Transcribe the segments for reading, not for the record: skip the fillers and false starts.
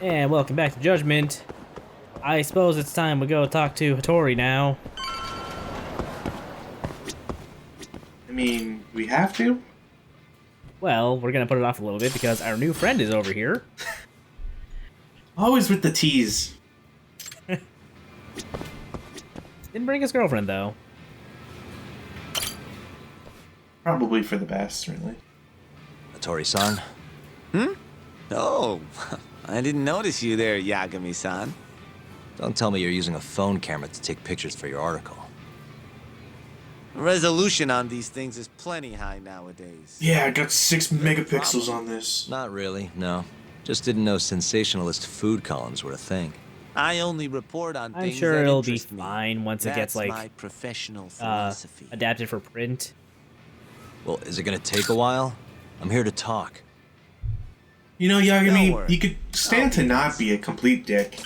And welcome back to Judgment. I suppose it's time we go talk to Hattori now. I mean, we have to? Well, we're gonna put it off a little bit because our new friend is over here. Always with the tease. Didn't bring his girlfriend, though. Probably for the best, really. Hattori-san? Oh, I didn't notice you there, Yagami-san. Don't tell me you're using a phone camera to take pictures for your article. Resolution on these things is plenty high nowadays. Yeah, I got 6 megapixels on this. Not really, no. Just didn't know sensationalist food columns were a thing. I only report on I'm things sure that it'll be interest me. fine once it gets, That's like, my professional philosophy. adapted for print. Well, is it gonna take a while? I'm here to talk. You know, Don't Yagami, worry. you could stand to not be a complete dick.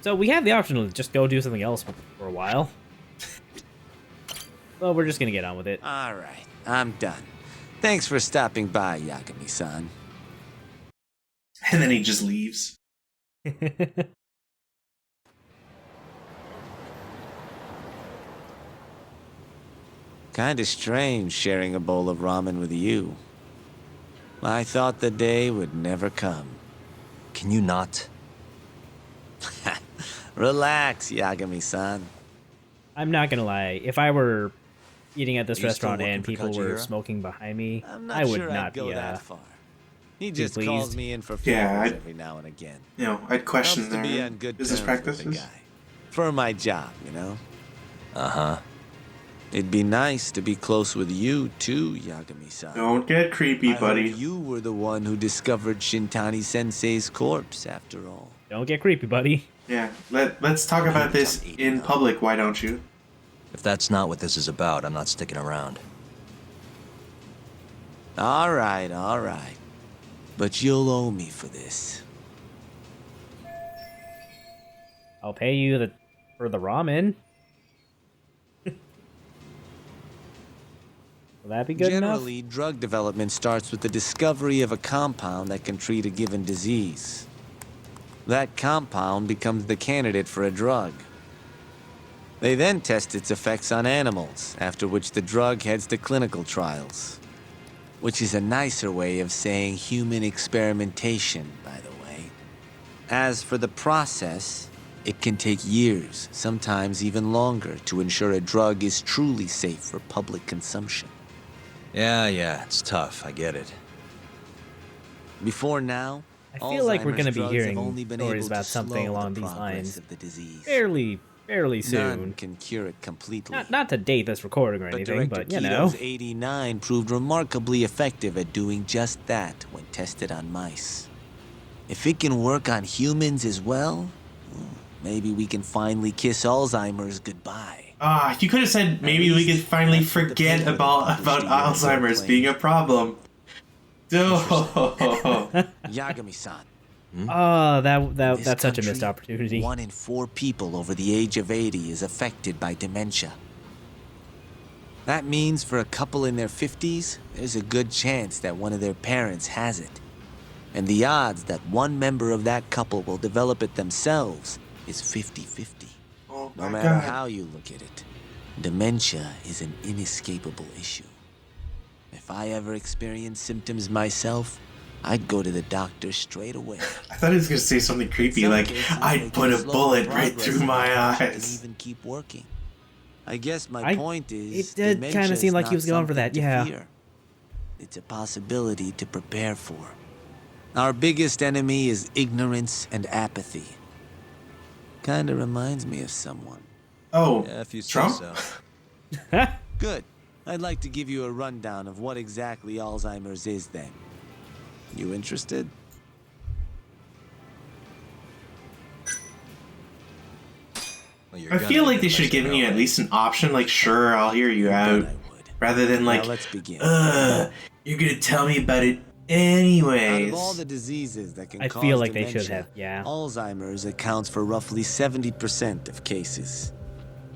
So we have the option to just go do something else for a while. Well, we're just gonna get on with it. All right, I'm done. Thanks for stopping by, Yagami-san. And then he just leaves. Kinda strange sharing a bowl of ramen with you. I thought the day would never come. Can you not? Relax, Yagami-san. I'm not gonna lie. If I were eating at this Are you still restaurant and working for people were Kajira? smoking behind me, I'm not I would sure not I'd go be that far. He too just calls pleased. me in for favors Yeah, every now and again. You know, I'd question Helps to be their on good business terms with the practices. guy. For my job, you know? Uh-huh. It'd be nice to be close with you, too, Yagami-san. Don't get creepy, I buddy. heard you were the one who discovered Shintani-sensei's corpse, after all. Don't get creepy, buddy. Yeah, let's talk about this in public, why don't you? If that's not what this is about, I'm not sticking around. All right, all right. But you'll owe me for this. I'll pay you for the ramen. Will that be good Generally, drug development starts with the discovery of a compound that can treat a given disease. That compound becomes the candidate for a drug. They then test its effects on animals, after which the drug heads to clinical trials. Which is a nicer way of saying human experimentation, by the way. As for the process, it can take years, sometimes even longer, to ensure a drug is truly safe for public consumption. Yeah, it's tough, I get it. Before now, I feel like we're Alzheimer's gonna be drugs hearing have only been stories able about to something slow along the these progress lines of the disease. fairly None soon. can cure it completely. Not to date this recording or But anything, Director but you know. Keto's 89 proved remarkably effective at doing just that when tested on mice. If it can work on humans as well, maybe we can finally kiss Alzheimer's goodbye. You could have said maybe we could finally forget about Alzheimer's being a problem. Oh, Yagami-san. Oh, In that's this such a missed country, opportunity. 1 in 4 people over the age of 80 is affected by dementia. That means for a couple in their 50s, there's a good chance that one of their parents has it. And the odds that one member of that couple will develop it themselves is 50-50. oh No my matter god. how you look at it, dementia is an inescapable issue. If I ever experienced symptoms myself, I'd go to the doctor straight away. I thought he was gonna say something creepy, Some like, cases, they I'd can put a slow bullet the right progress through of my dementia and eyes. even keep working. I guess my point is, it did dementia kinda seem is like he not was going for that, something to yeah. fear. It's a possibility to prepare for. Our biggest enemy is ignorance and apathy. Kinda reminds me of someone. Oh, Yeah, if you say Trump? so. Good. I'd like to give you a rundown of what exactly Alzheimer's is then. You interested? Well, you're I gonna feel like get they should have much given you better. at least an option, like, sure, I'll hear you Bet out. I would. Rather than, like, Now let's begin. you're gonna tell me about it Out anyways. of all the diseases that can I cause feel like they dementia, should have, yeah. Alzheimer's accounts for roughly 70% of cases.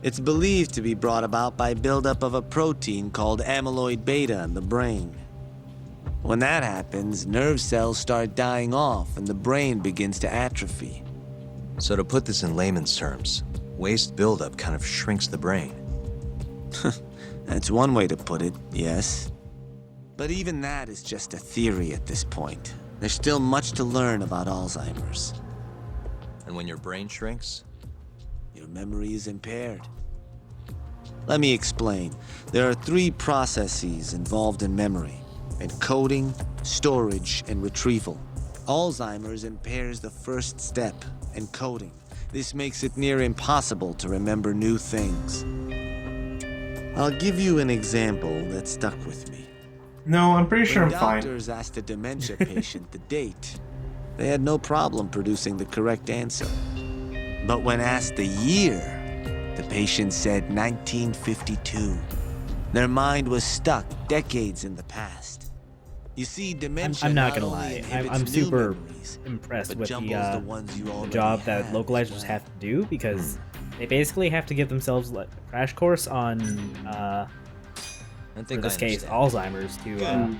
It's believed to be brought about by buildup of a protein called amyloid beta in the brain. When that happens, nerve cells start dying off and the brain begins to atrophy. So to put this in layman's terms, waste buildup kind of shrinks the brain. That's one way to put it, yes. But even that is just a theory at this point. There's still much to learn about Alzheimer's. And when your brain shrinks, Your memory is impaired. Let me explain. There are 3 processes involved in memory: encoding, storage, and retrieval. Alzheimer's impairs the first step, encoding. This makes it near impossible to remember new things. I'll give you an example that stuck with me. No, I'm pretty sure When I'm fine. doctors asked a dementia patient the date, they had no problem producing the correct answer. But when asked the year, the patient said 1952. Their mind was stuck decades in the past. You see, dementia I'm not not gonna only lie. inhibits I'm new super memories, impressed but with jumbles the ones you already job that have localizers as well. have to do, because they basically have to give themselves like a crash course on, I for think this I case, understand. Alzheimer's Mm.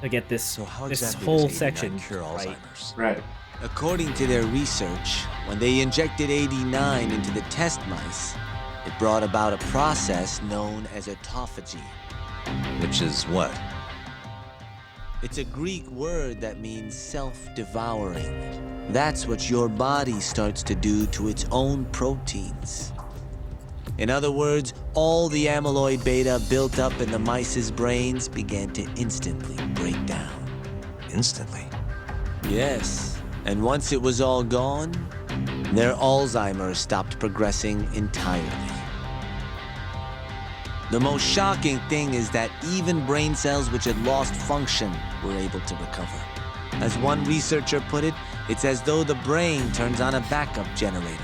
to get this So how this exactly whole does 89 section cure right. Alzheimer's? Right. According to their research, when they injected 89 into the test mice, it brought about a process known as autophagy. Which is what? It's a Greek word that means self-devouring. That's what your body starts to do to its own proteins. In other words, all the amyloid beta built up in the mice's brains began to instantly break down. Instantly. Yes, and once it was all gone, their Alzheimer's stopped progressing entirely. The most shocking thing is that even brain cells which had lost function were able to recover. As one researcher put it, it's as though the brain turns on a backup generator.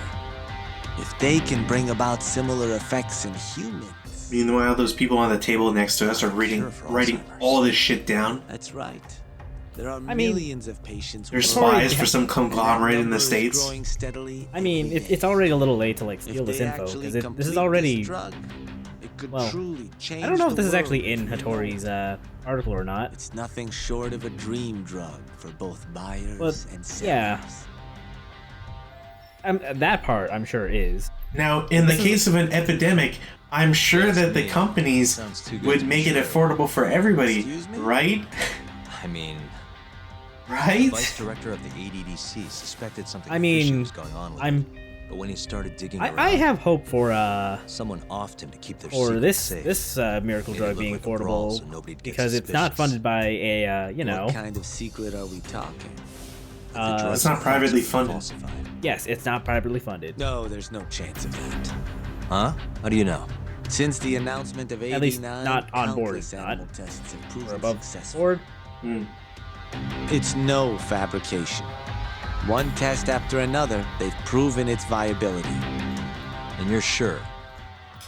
If they can bring about similar effects in humans... Meanwhile, those people on the table next to us are Cure for writing Alzheimer's. all this shit down. That's right. There are I mean, millions of patients... They're with spies Hattori- for some conglomerate in the numbers States. growing steadily I mean, every day. it's already a little late to like If steal this they info, actually because this complete is already. this drug, it could well, truly change I don't know if the this is world actually in as we know Hattori's it. article or not. It's nothing short of a dream drug for both buyers Well, and sellers. yeah. That part I'm sure is. Now, in the This is- case of an epidemic, I'm sure Yes, that the me. companies Sounds too good would to be make it true. affordable for everybody, Excuse me? right? I mean, the Right? vice director of the ADDC suspected something I fishy mean, was going on with I'm. him. But when he started digging around, I have hope for someone offed him to keep their for secret this safe. miracle Made it drug look being like a brawl, affordable so nobody'd get because it's not suspicious. funded by a What kind of secret are we talking? The uh, drugs It's not were privately falsified. funded. yes, it's not privately funded. No, there's no chance of that. Huh? How do you know? Since the announcement of 89, At least not on board, countless not. animal tests have Or proven above successful. board. Hmm. It's no fabrication. One test after another, they've proven its viability. And you're sure?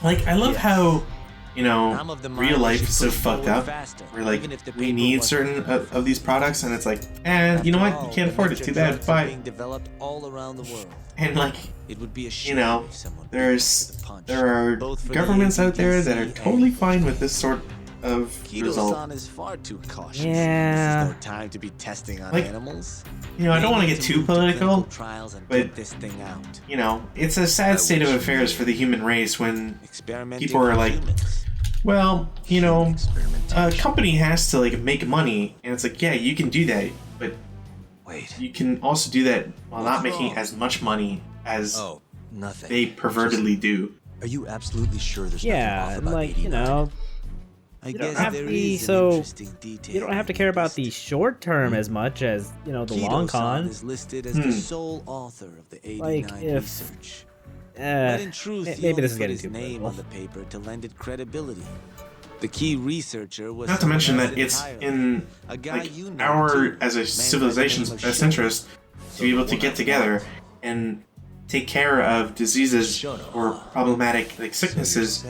Like, I love Yes. how, you know, I'm of the mind real we life should is so push fucked forward up. faster, We're like, even if the we paper need wasn't certain perfect. of these products, and it's like, and you know After what? all, You can't afford it. dementia Too bad. drugs are Bye. being developed all around the world. And like, It would be a shame know, if someone beat there us with a punch, are both for the governments out there that are ADDC totally and fine with this sort of result. Kido-san is far too cautious. Yeah. This is no time to be testing on Like, animals. You know, I don't They want to need get too move to clinical political, trials and but- get this thing out. you know, it's a sad state of affairs for the human race when, Experimenting People are on like, humans. well, you know, a Experimentation. company has to like make money, and it's like, yeah, you can do that, but Wait. you can also do that while not What's making wrong? as much money as Oh, nothing. they pervertedly do. Are you absolutely sure there's nothing Yeah, off and about like 89? I don't guess have there to be is an so- interesting detail You don't have to in care the about list. the short term as much as the long Kido-san con. is listed as Hmm. the sole author of the 89 Like, if- research. But Uh, in truth, he maybe only this is put getting his too name political. on the paper to lend it credibility. The key researcher was Not to someone mention else that it's entirely. in A guy like you know, our too. as a Man by the civilization's name of best Shono. interest to be able to get together and take care of diseases Shono. or problematic like sicknesses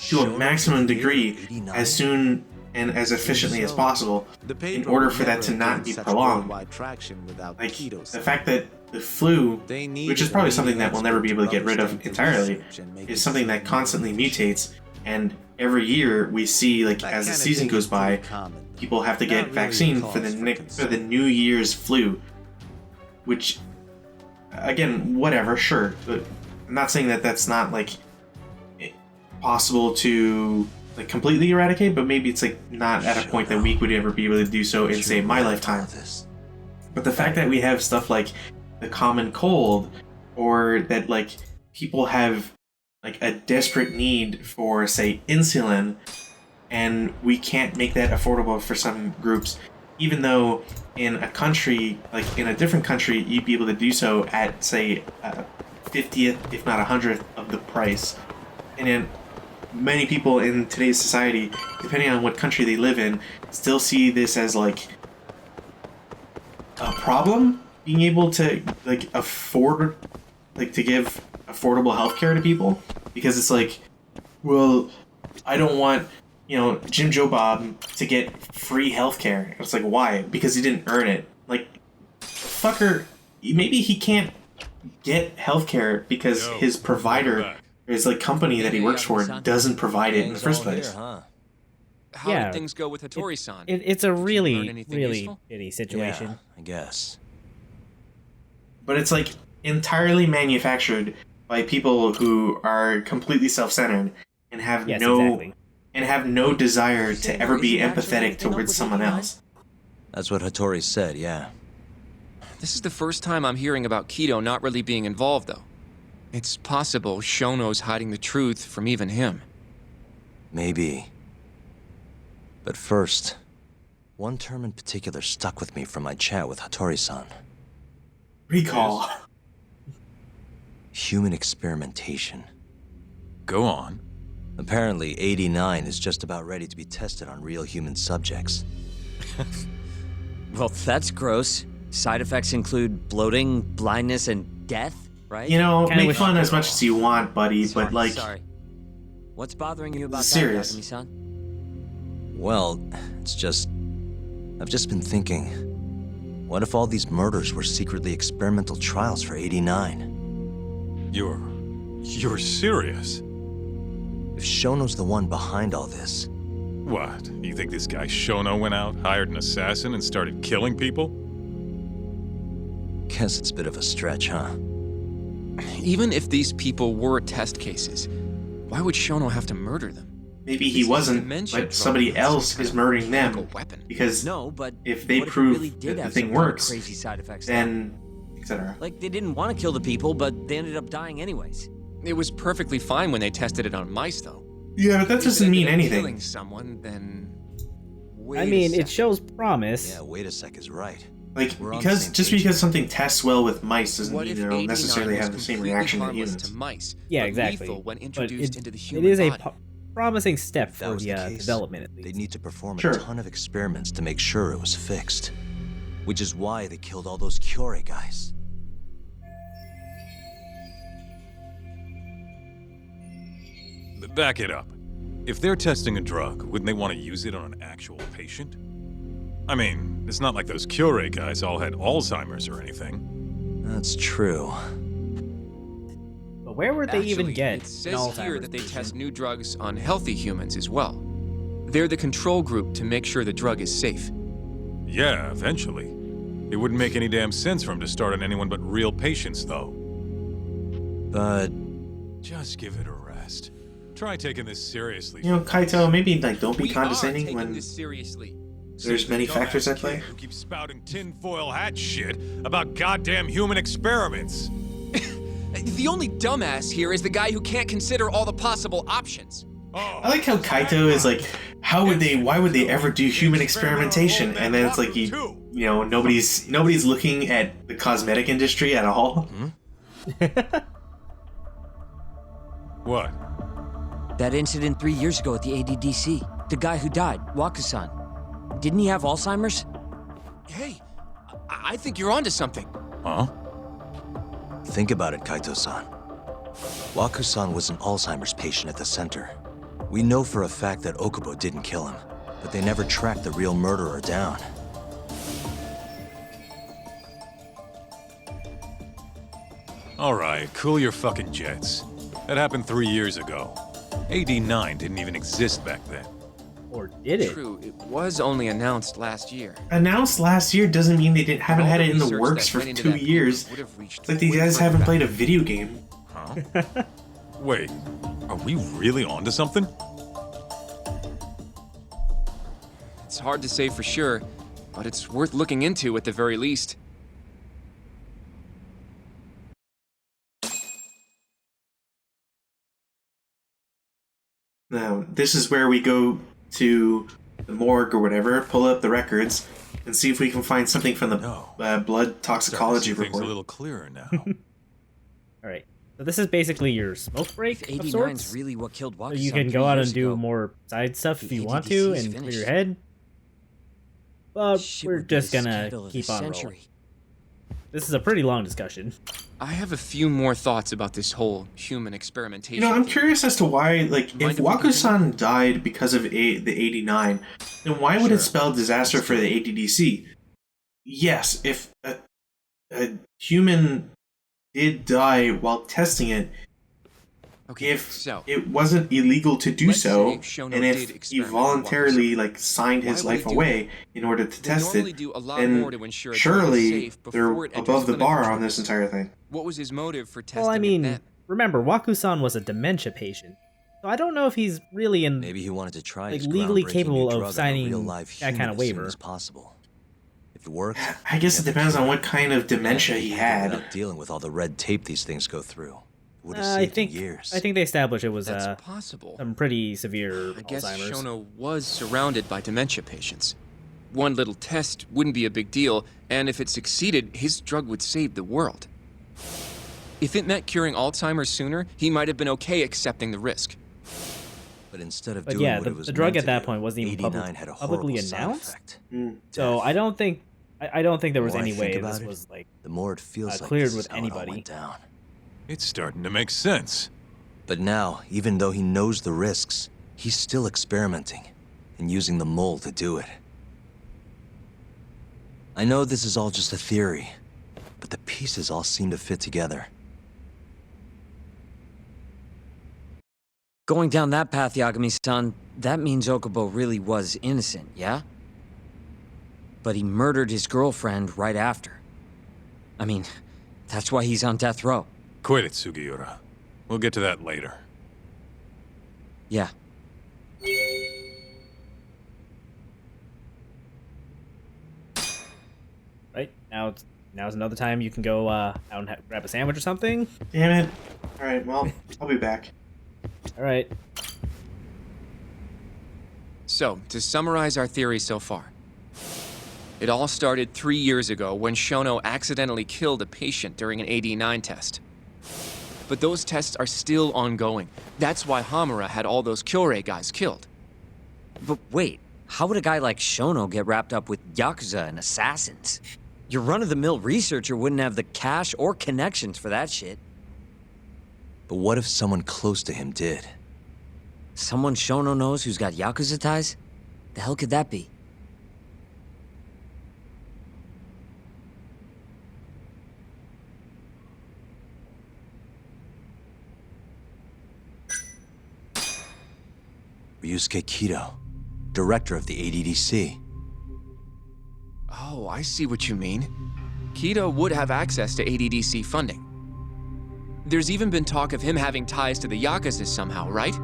to a maximum degree as soon and as efficiently as possible The in paper order would for that never to have not gained be such prolonged. worldwide traction without Like Kido-san. the fact that the flu, They need which is a probably leading something that we'll never be able to get rid of expert to entirely, research and make is something that constantly mutates. And every year we see, like, That as the kind of season thing goes is pretty by, common, though. people have to Not get really vaccine a for cause for concern. the New Year's flu, which, again, whatever, sure. But I'm not saying that that's not, like, possible to, like, completely eradicate, but maybe it's, like, not at a point that we would ever be able to do so in, say, my lifetime. But the fact that we have stuff like the common cold, or that, like, people have, like, a desperate need for, say, insulin, and we can't make that affordable for some groups, even though in a country, like, in a different country, you'd be able to do so at, say, 50th, if not 100th of the price. And in many people in today's society, depending on what country they live in, still see this as, like, a problem, being able to, like, afford, like, to give affordable healthcare to people, because it's like, well, I don't want, you know, Jim Joe Bob to get free healthcare. It's like, why? Because he didn't earn it. Like, fucker, maybe he can't get healthcare because his provider, his, like, company that he works for, doesn't provide it in the first place. Huh? How Yeah. did things go with Hattori-san? It's a learn really, anything really useful? shitty situation. Yeah, I guess. But it's, like, entirely manufactured by people who are completely self-centered and have Yes, no exactly. and have no desire to ever be Isn't actually empathetic anything up towards with someone 89? else. That's what Hattori said, yeah. This is the first time I'm hearing about Keto not really being involved, though. It's possible Shono's hiding the truth from even him. Maybe. But first, one term in particular stuck with me from my chat with Hattori-san. Recall. Human experimentation. Go on. Apparently, 89 is just about ready to be tested on real human subjects. Well, that's gross. Side effects include bloating, blindness, and death, right? You know, Kinda make wish- fun as much as you want, buddy, but, like, Sorry. What's bothering you about Serious. that, Alchemy-san? Well, it's just... I've just been thinking... What if all these murders were secretly experimental trials for 89? You're serious? If Shono's the one behind all this, What? You think this guy Shono went out, hired an assassin, and started killing people? guess it's a bit of a stretch, huh? Even if these people were test cases, why would Shono have to murder them? maybe he This wasn't, dementia but drug somebody has else some is kind of murdering them. chemical weapon. Because No, but if they what prove it really that did the have thing some kind of works, crazy side effects, then, etc. like they didn't want to kill the people, but they ended up dying anyways. It was perfectly fine when they tested it on mice, though. Yeah, but that If it doesn't mean ended up anything. Killing someone, then. I mean, it shows promise. Yeah, wait a sec is right. Like, We're on the because same just page. because something tests well with mice doesn't What mean if they'll 89 necessarily was have the same completely reaction to harmless humans. to mice, Yeah, but exactly. lethal when But introduced into the it human is a body? promising step If that for was the the case, development, at least. They'd need to perform Sure. a ton of experiments to make sure it was fixed. Which is why they killed all those Cure guys. Back it up. If they're testing a drug, wouldn't they want to use it on an actual patient? I mean, it's not like those Cure guys all had Alzheimer's or anything. That's true. But where would they even Actually, get it an says here Alzheimer's that they patient? test new drugs on healthy humans as well. They're the control group to make sure the drug is safe. Yeah, eventually. It wouldn't make any damn sense for him to start on anyone but real patients, though. But Just give it a rest. Try taking this seriously. You know, Kaito, maybe, like, don't be We are condescending taking when this seriously. there's many factors at play. Who keeps spouting tinfoil hat shit about goddamn human experiments. The only dumbass here is the guy who can't consider all the possible options. Oh, I like how Kaito is like, why would they ever do human experimentation? And then it's like, nobody's looking at the cosmetic industry at all. What? That incident 3 years ago at the ADDC. The guy who died, Wakusan. Didn't he have Alzheimer's? Hey, I think you're onto something. Huh? think about it, Kaito-san. Waku-san was an Alzheimer's patient at the center. We know for a fact that Okubo didn't kill him, but they never tracked the real murderer down. Alright, cool your fucking jets. That happened 3 years ago. AD9 didn't even exist back then. Or did it? True, it was only announced last year. Announced last year doesn't mean they haven't All had the it in the research works that for went into 2 that paper years. would have reached It's like these way guys further haven't back. played a video game. Huh? Wait, are we really onto something? It's hard to say for sure, but it's worth looking into at the very least. Now, this is where we go to the morgue or whatever, pull up the records, and see if we can find something from the No. blood Starting to toxicology see things report. a little clearer now. All right. So this is basically your smoke break If of 89's sorts. really what killed So Wakasan you can 3 go out years and do ago, more side stuff if the you want to ADDC 's and clear finished. your head. But shit we're would be the just gonna scandal of the keep on rolling. century. This is a pretty long discussion. I have a few more thoughts about this whole human experimentation. You know, I'm thing. curious as to why, like, Mind if if we continue? Waku-san died because of the 89, then why would it spell disaster for the ADDC? Yes, if a human did die while testing it, Okay, if so it wasn't illegal to do let's so, say Shono and did if he experiment with voluntarily Waku-san. like signed his Why would life he do away in order to They test normally it, do a lot then more to ensure it's surely safe they're before it enters above the clinical bar on trials. this entire thing. What was his motive for testing Well, I it mean, then? remember, Waku-san was a dementia patient. So I don't know if he's really in Maybe he wanted to try like his legally groundbreaking capable new of drug on a signing real-life that human kind of as soon waiver. as possible. If it worked, I guess it he'd have depends the on cure. what kind of dementia he had. Without dealing with all the red tape these things go through. It would have I saved think him years. I think they established it was That's possible. some pretty severe I guess Alzheimer's. Shono was surrounded by dementia patients. One little test wouldn't be a big deal, and if it succeeded, his drug would save the world. If it meant curing Alzheimer's sooner, he might have been okay accepting the risk. But instead of But doing yeah, what the- it was the drug meant at to that do, point wasn't even 89 had a publicly horrible side announced. effect. So I don't think I don't think there was The more I any think way about this it, was like The more it feels like cleared this with is how it all anybody. went down. It's starting to make sense. But now, even though he knows the risks, he's still experimenting and using the mole to do it. I know this is all just a theory, but the pieces all seem to fit together. Going down that path, Yagami-san, that means Okubo really was innocent, yeah? But he murdered his girlfriend right after. I mean, that's why he's on death row. Quit it, Sugiura. We'll get to that later. Yeah. right now's another time you can go out and grab a sandwich or something. Damn it. Alright, well, I'll be back. All right. So, to summarize our theory so far, it all started 3 years ago when Shono accidentally killed a patient during an AD9 test. But those tests are still ongoing. That's why Hamura had all those Kyorei guys killed. But wait, how would a guy like Shono get wrapped up with Yakuza and assassins? Your run-of-the-mill researcher wouldn't have the cash or connections for that shit. But what if someone close to him did? Someone Shono knows who's got Yakuza ties? The hell could that be? Ryusuke Kido, director of the ADDC. Oh, I see what you mean. Kido would have access to ADDC funding. There's even been talk of him having ties to the Yakuza somehow, right?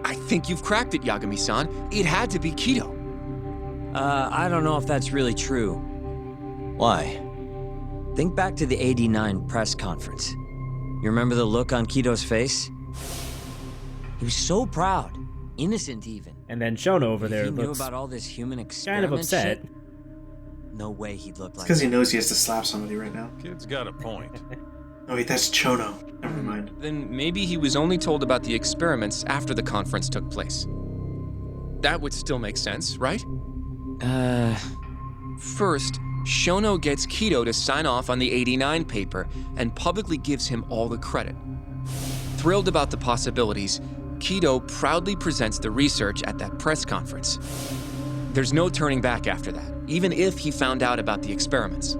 I think you've cracked it, Yagami-san. It had to be Kido. I don't know if that's really true. Why? Think back to the '89 press conference. You remember the look on Kido's face? He was so proud, innocent even. And then Shono over If there he knew looks about all this human kind experiment of upset. shit, no way he'd look It's like because he that. knows he has to slap somebody right now. Kid's got a point. Oh wait, that's Chono. Never mind. Then maybe he was only told about the experiments after the conference took place. That would still make sense, right? First, Shono gets Kido to sign off on the '89 paper and publicly gives him all the credit. Thrilled about the possibilities, Kido proudly presents the research at that press conference. There's no turning back after that, even if he found out about the experiments.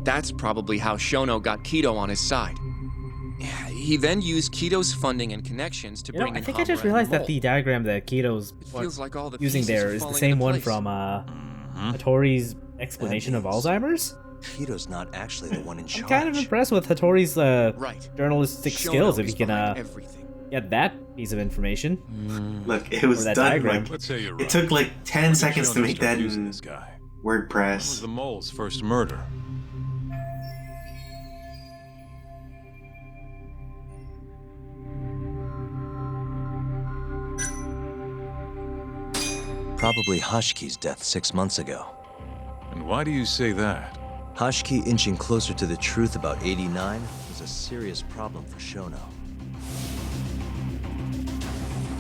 That's probably how Shono got Kido on his side. He then used Kido's funding and connections to You know, bring I in think I just Hamura and realized that Mole. the diagram that Keto's It feels like all the using pieces there are is the falling same into one place. from Hattori's explanation of means- Alzheimer's. Kito's not actually the one in I'm charge. kind of impressed with Hattori's Right. journalistic Shono skills if is he can behind everything. get that piece of information. Look, it was Or that done diagram. like Let's say you're right. it took like 10 When did seconds to Shono make start that using in this guy? When was WordPress. the mole's first murder? Probably Hashki's death 6 months ago. And why do you say that? Hashki inching closer to the truth about 89 was a serious problem for Shono.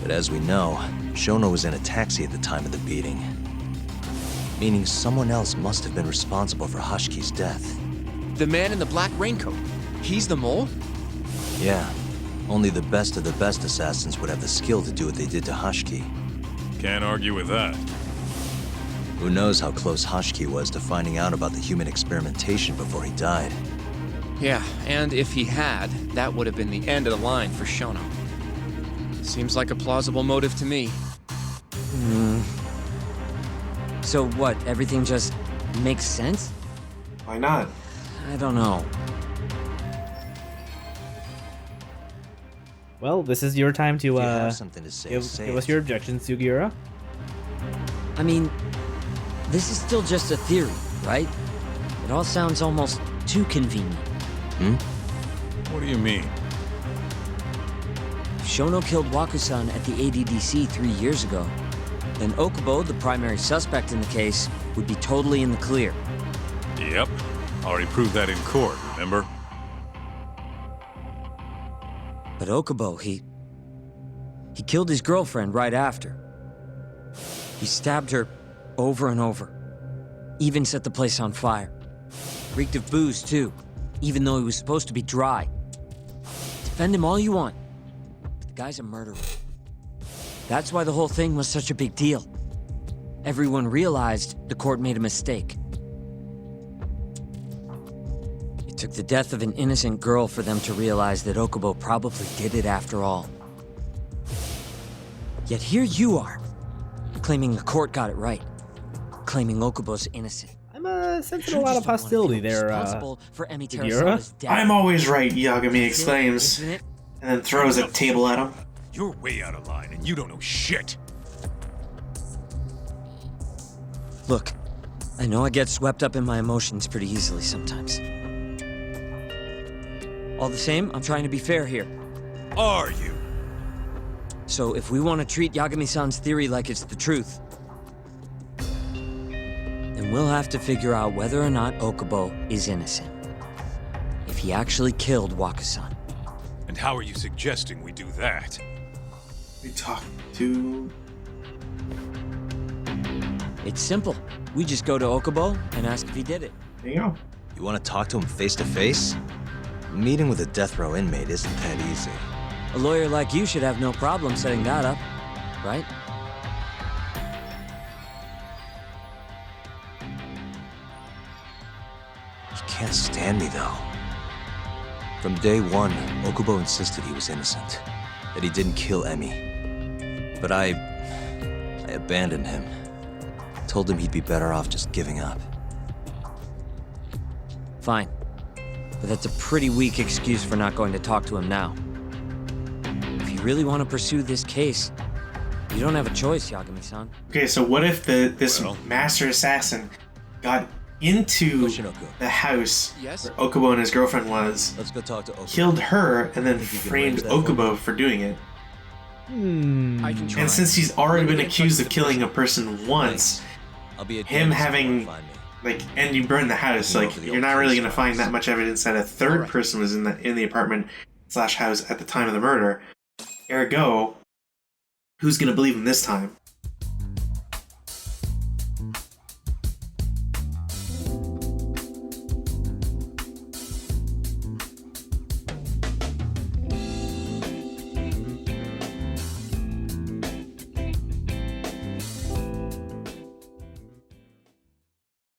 But as we know, Shono was in a taxi at the time of the beating. Meaning someone else must have been responsible for Hashki's death. The man in the black raincoat. He's the mole? Yeah, only the best of the best assassins would have the skill to do what they did to Hashki. Can't argue with that. Who knows how close Hashki was to finding out about the human experimentation before he died. Yeah, and if he had, that would have been the end of the line for Shono. Seems like a plausible motive to me. So what, everything just makes sense? Why not? I don't know. Well, this is your time to If you have something to say, give say us it. your objections, Sugiura. I mean, this is still just a theory, right? It all sounds almost too convenient. What do you mean? If Shono killed Wakusan at the ADDC 3 years ago, then Okubo, the primary suspect in the case, would be totally in the clear. Yep. Already proved that in court, remember? But Okubo, he killed his girlfriend right after. He stabbed her over and over. Even set the place on fire. Reeked of booze, too, even though he was supposed to be dry. Defend him all you want, but the guy's a murderer. That's why the whole thing was such a big deal. Everyone realized the court made a mistake. It took the death of an innocent girl for them to realize that Okubo probably did it after all. Yet here you are, claiming the court got it right, claiming Okubo's innocent. I'm sensing a You lot just of don't wanna hostility feel there, responsible for Emi Sugiura? Terasawa's death. I'm always right, Yagami Feel it, exclaims, isn't it? and then throws a table at him. You're way out of line and you don't know shit. Look, I know I get swept up in my emotions pretty easily sometimes. All the same, I'm trying to be fair here. Are you? So if we want to treat Yagami-san's theory like it's the truth, then we'll have to figure out whether or not Okubo is innocent. If he actually killed Wakusan. And how are you suggesting we do that? We talk to... It's simple. We just go to Okubo and ask if he did it. There you go. You want to talk to him face to face? Meeting with a death row inmate isn't that easy. A lawyer like you should have no problem setting that up, right? He can't stand me, though. From day one, Okubo insisted he was innocent, that he didn't kill Emi. But I abandoned him. Told him he'd be better off just giving up. Fine. But that's a pretty weak excuse for not going to talk to him now. If you really want to pursue this case, you don't have a choice, Yagami-san. Okay, so what if this Well. master assassin got into Yoshinoku, the house Yes? where Okubo and his girlfriend was, let's go talk to Okubo. killed her, and then Think you can framed arrange that for me? Okubo for doing it? I can try. And since he's already Let me been get in touch accused of with the killing a person. person once, I'll be at him Dennis if you having- wanna find me. like, and you burn the house, You know, like, for the you're old not really police gonna find files. that much evidence that a third Alright. person was in the apartment / house at the time of the murder. Ergo, who's gonna believe him this time?